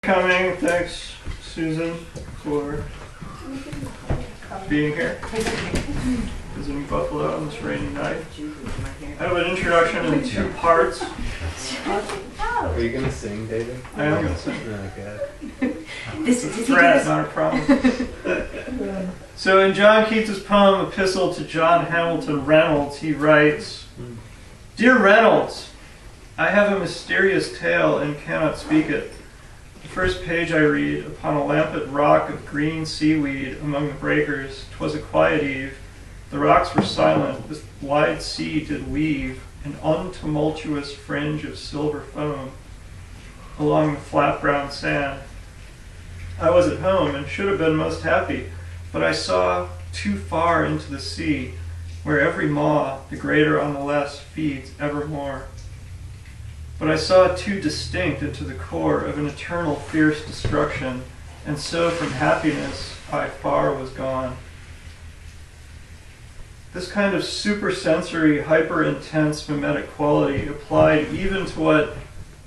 Coming. Thanks, Susan, for being here. Visiting Buffalo on this rainy night. I have an introduction in 2 parts. Are you going to sing, David? I am going to sing. Oh, God. This is a threat, not a promise. So in John Keats's poem, Epistle to John Hamilton Reynolds, he writes, "Dear Reynolds, I have a mysterious tale and cannot speak it. The first page I read, upon a lamplit rock of green seaweed among the breakers, 'twas a quiet eve, the rocks were silent, this wide sea did weave an untumultuous fringe of silver foam along the flat brown sand. I was at home and should have been most happy, but I saw too far into the sea, where every maw, the greater on the less, feeds evermore. But I saw too distinct into the core of an eternal fierce destruction, and so from happiness I far was gone." This kind of supersensory, hyper-intense mimetic quality applied even to what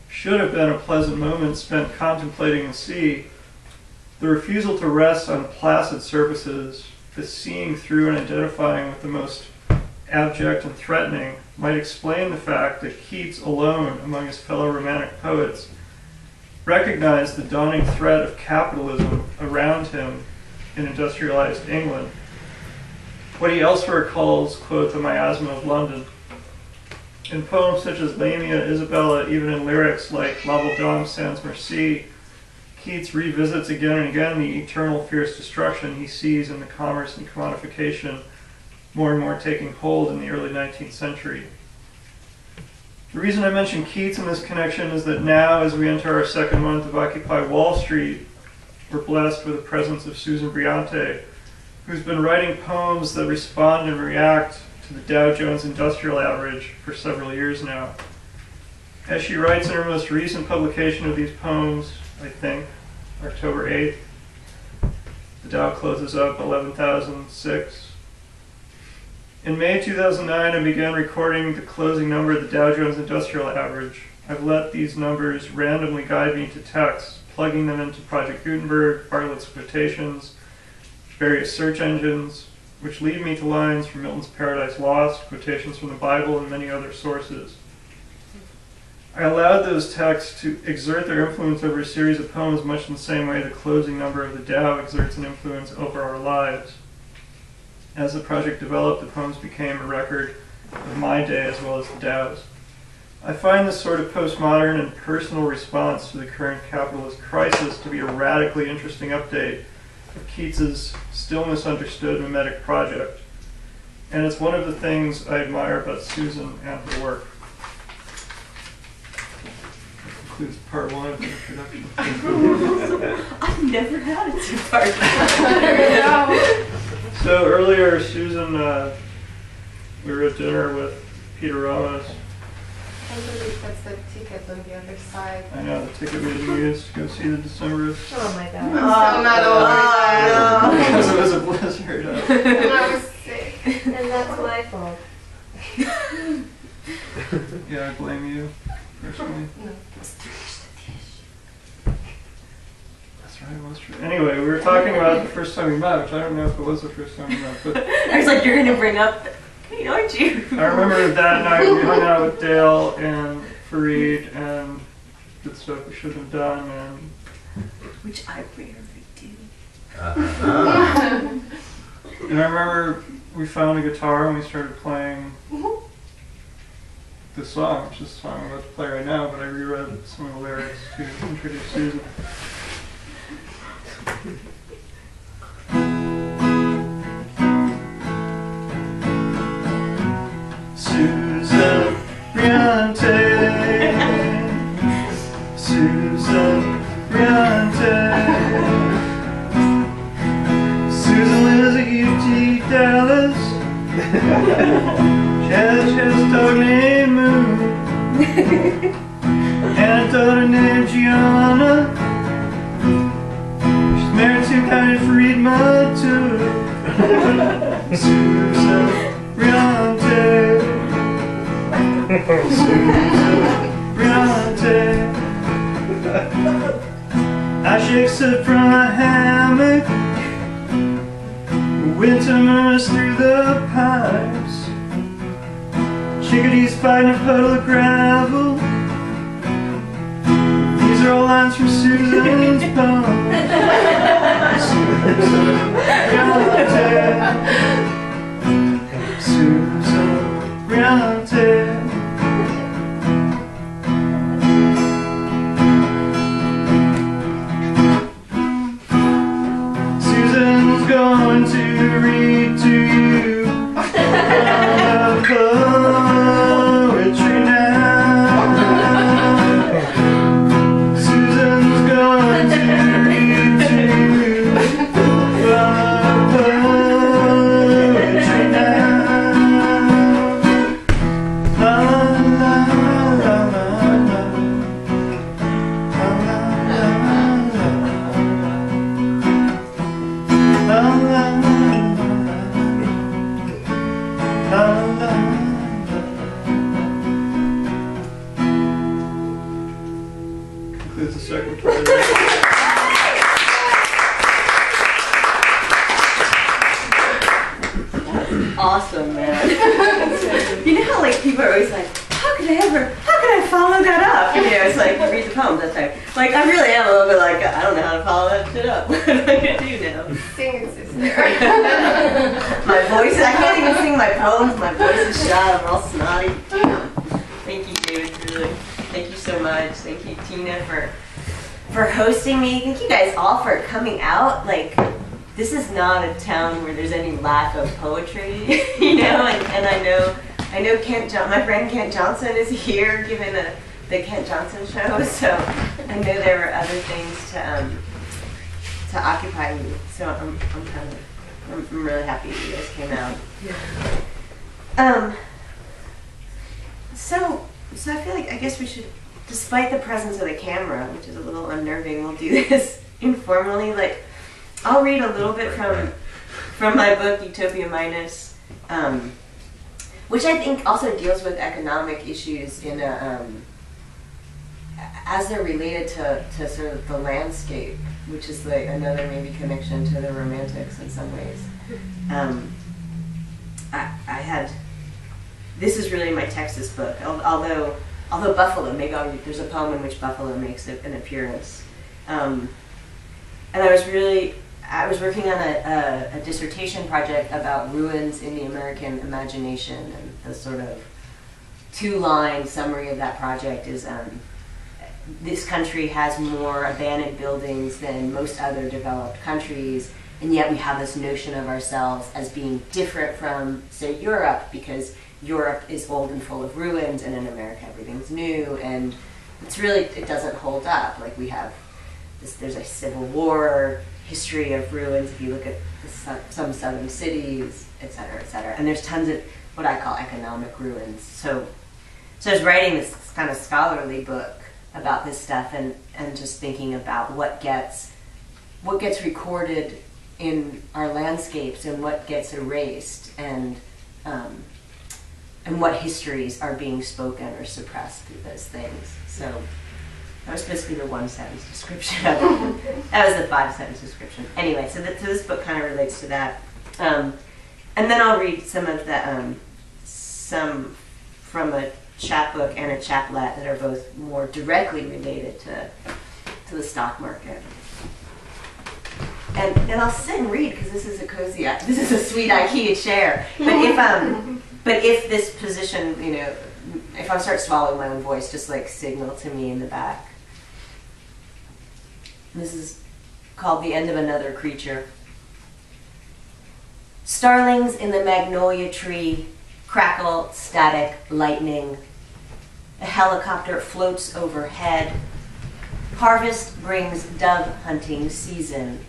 should have been a pleasant moment spent contemplating the sea, the refusal to rest on placid surfaces, the seeing through and identifying with the most abject and threatening, might explain the fact that Keats alone among his fellow Romantic poets recognized the dawning threat of capitalism around him in industrialized England, what he elsewhere calls, quote, "the miasma of London." In poems such as Lamia, Isabella, even in lyrics like La Dame Sans Merci, Keats revisits again and again the eternal fierce destruction he sees in the commerce and commodification more and more taking hold in the early 19th century. The reason I mention Keats in this connection is that now, as we enter our second month of Occupy Wall Street, we're blessed with the presence of Susan Briante, who's been writing poems that respond and react to the Dow Jones Industrial Average for several years now. As she writes in her most recent publication of these poems, I think, October 8th, the Dow closes up 11,006. In May 2009, I began recording the closing number of the Dow Jones Industrial Average. I've let these numbers randomly guide me to texts, plugging them into Project Gutenberg, Bartlett's quotations, various search engines, which lead me to lines from Milton's Paradise Lost, quotations from the Bible, and many other sources. I allowed those texts to exert their influence over a series of poems much in the same way the closing number of the Dow exerts an influence over our lives. As the project developed, the poems became a record of my day as well as the Dow's. I find this sort of postmodern and personal response to the current capitalist crisis to be a radically interesting update of Keats's still misunderstood mimetic project. And it's one of the things I admire about Susan and her work. That concludes part 1 of the introduction. I've never had a 2-part. So earlier, Susan, we were at dinner with Peter Ramos. Somebody puts the ticket on the other side. I know, the ticket we didn't use to go see the Decemberists. Oh my god. I'm so mad over that. Because it was a blizzard. And I was sick. And that's my fault. Yeah, I blame you, personally. No. That's right, it was true. Anyway, we were talking about the first time we met, which I don't know if it was the first time we met, but I was like, you're going to bring up, hey, aren't you? I remember that night we hung out with Dale and Fareed and did stuff we shouldn't have done, and Which I rarely do. and I remember we found a guitar and we started playing this song, which is the song I'm about to play right now, but I reread some of the lyrics to introduce Susan. Susan Briante, Susan Briante. Susan lives at UT Dallas. She has a dog named Moon and a daughter named Gianna. She's married to a guy named Friedman too. Susan Briante, Susan Briante. shakes it from a hammock. Winter murmurs through the pipes. Chickadees fighting a puddle of gravel. These are all lines from Susan's poem. Susan Briante. Susan's going to read to you the poetry now. Susan's going to read to you the poetry now. La la la la la. La la la la la. Concludes the second part. Awesome, man. You know how like people are always like, how could I follow that up? You know, it's like you read the poem, that's like I really am a little bit like, I don't know how to follow that shit up. What am I gonna do now? Sing it, sister. My voice, I can't even sing my poems, my voice is shot, I'm all snotty. Damn. Thank you, David, really. Thank you so much. Thank you, Tina, for hosting me. Thank you guys all for coming out. Like, this is not a town where there's any lack of poetry, you know, and I know my friend Kent Johnson is here giving the Kent Johnson show, so I know there were other things to occupy me. So I'm really happy you guys came out. So I feel like I guess we should, despite the presence of the camera, which is a little unnerving, we'll do this informally. Like, I'll read a little bit from my book Utopia Minus, which I think also deals with economic issues in as they're related to sort of the landscape, which is like another maybe connection to the Romantics in some ways. This is really my Texas book, although Buffalo, there's a poem in which Buffalo makes an appearance. And I was working on a dissertation project about ruins in the American imagination, and the sort of two-line summary of that project is this country has more abandoned buildings than most other developed countries, and yet we have this notion of ourselves as being different from, say, Europe, because Europe is old and full of ruins, and in America everything's new, and it doesn't hold up. Like, we have there's a Civil War history of ruins if you look at some southern cities, et cetera, and there's tons of what I call economic ruins. So I was writing this kind of scholarly book about this stuff, and just thinking about what gets recorded in our landscapes and what gets erased, and what histories are being spoken or suppressed through those things. So that was basically the one-sentence description of it. That was the 5-sentence description. Anyway, so this book kind of relates to that. And then I'll read some of the some from a chapbook and a chaplet that are both more directly related to the stock market. And I'll sit and read because this is a cozy, this is a sweet IKEA chair. But if this position, you know, if I start swallowing my own voice, just like signal to me in the back. This is called The End of Another Creature. Starlings in the magnolia tree crackle, static, lightning. A helicopter floats overhead. Harvest brings dove hunting season,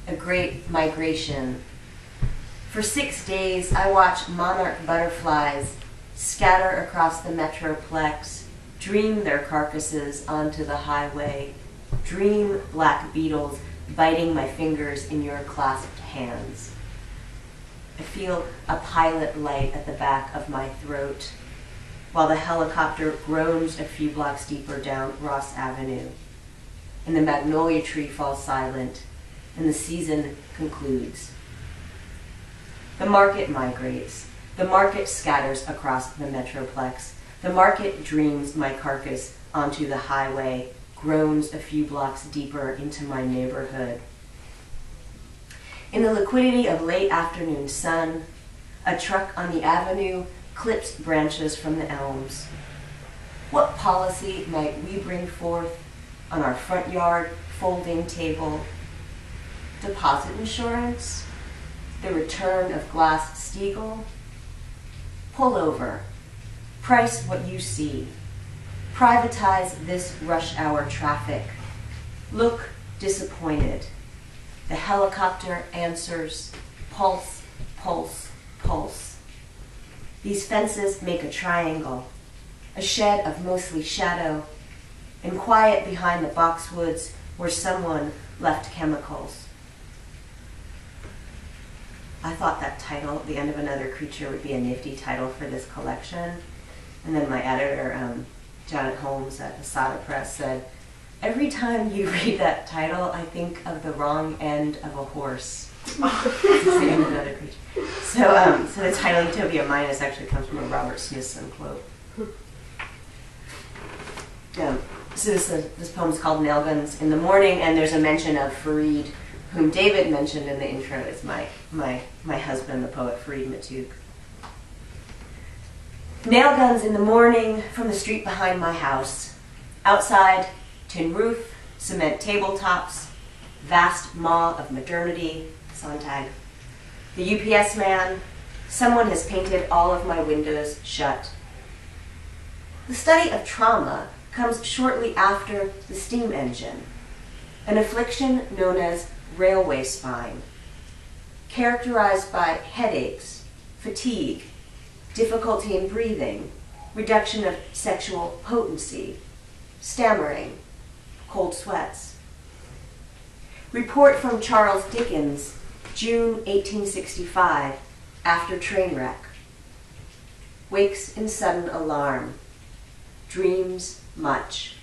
a great migration. For 6 days, I watch monarch butterflies scatter across the metroplex, dream their carcasses onto the highway, dream black beetles biting my fingers in your clasped hands. I feel a pilot light at the back of my throat, while the helicopter groans a few blocks deeper down Ross Avenue. and the magnolia tree falls silent, and the season concludes. The market migrates. The market scatters across the metroplex. The market dreams my carcass onto the highway, groans a few blocks deeper into my neighborhood. In the liquidity of late afternoon sun, a truck on the avenue clips branches from the elms. What policy might we bring forth on our front yard folding table? Deposit insurance? The return of Glass-Steagall? Pull over. Price what you see. Privatize this rush hour traffic. Look disappointed. The helicopter answers, pulse, pulse, pulse. These fences make a triangle, a shed of mostly shadow, and quiet behind the boxwoods where someone left chemicals. I thought that title, The End of Another Creature, would be a nifty title for this collection. And then my editor, Janet Holmes at Asada Press, said, "Every time you read that title, I think of the wrong end of a horse." It's The End of Another Creature. So the title Utopia Minus actually comes from a Robert Smithson quote. So this poem is called Nail Guns in the Morning, and there's a mention of Farid, whom David mentioned in the intro. It's my husband, the poet Farid Matuk. Nail guns in the morning from the street behind my house. Outside, tin roof, cement tabletops, vast maw of modernity, Sontag. The UPS man, someone has painted all of my windows shut. The study of trauma comes shortly after the steam engine, an affliction known as railway spine, characterized by headaches, fatigue, difficulty in breathing, reduction of sexual potency, stammering, cold sweats. Report from Charles Dickens, June 1865, after train wreck. Wakes in sudden alarm, dreams much.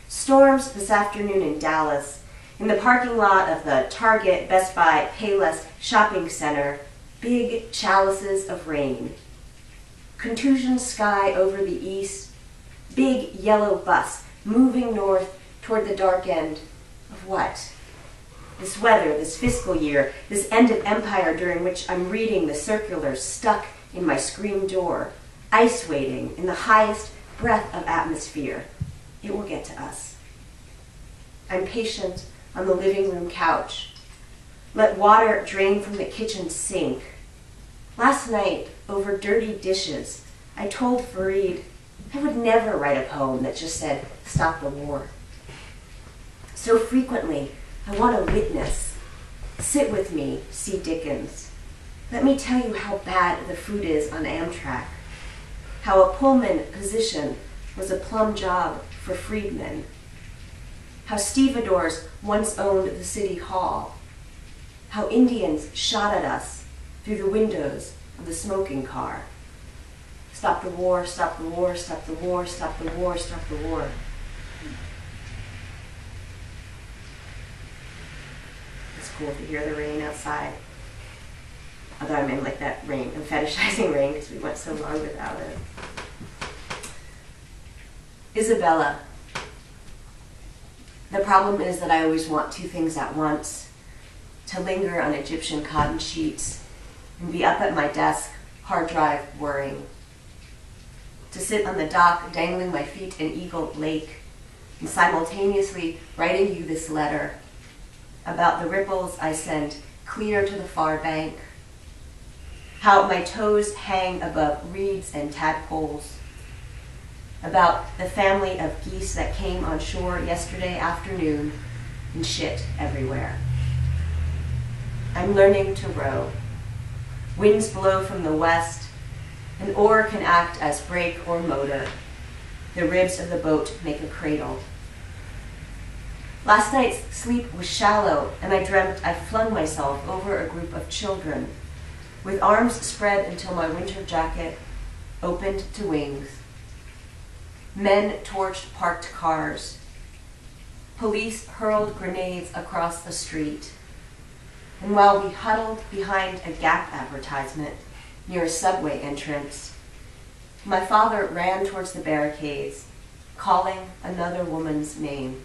Storms this afternoon in Dallas, in the parking lot of the Target, Best Buy, Payless shopping center, big chalices of rain. Contusion sky over the east, big yellow bus moving north toward the dark end of what? This weather, this fiscal year, this end of empire during which I'm reading the circulars stuck in my screen door, ice waiting in the highest breath of atmosphere. It will get to us. I'm patient on the living room couch. Let water drain from the kitchen sink. Last night, over dirty dishes, I told Farid I would never write a poem that just said, "Stop the war." So frequently, I want to witness. Sit with me, see Dickens. Let me tell you how bad the food is on Amtrak. How a Pullman position was a plum job for freedmen. How stevedores once owned the city hall. How Indians shot at us through the windows of the smoking car. Stop the war, stop the war, stop the war, stop the war, stop the war. It's cool to hear the rain outside. Although I'm in like that rain, I'm fetishizing rain because we went so long without it. Isabella. The problem is that I always want two things at once. To linger on Egyptian cotton sheets and be up at my desk, hard drive worrying. To sit on the dock, dangling my feet in Eagle Lake and simultaneously writing you this letter about the ripples I send clear to the far bank. How my toes hang above reeds and tadpoles. About the family of geese that came on shore yesterday afternoon and shit everywhere. I'm learning to row. Winds blow from the west. An oar can act as brake or motor. The ribs of the boat make a cradle. Last night's sleep was shallow, and I dreamt I flung myself over a group of children, with arms spread until my winter jacket opened to wings. Men torched parked cars. Police hurled grenades across the street. And while we huddled behind a Gap advertisement near a subway entrance, my father ran towards the barricades, calling another woman's name.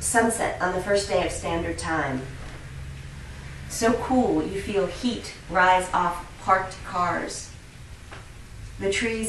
Sunset on the first day of Standard Time. So cool you feel heat rise off parked cars. The trees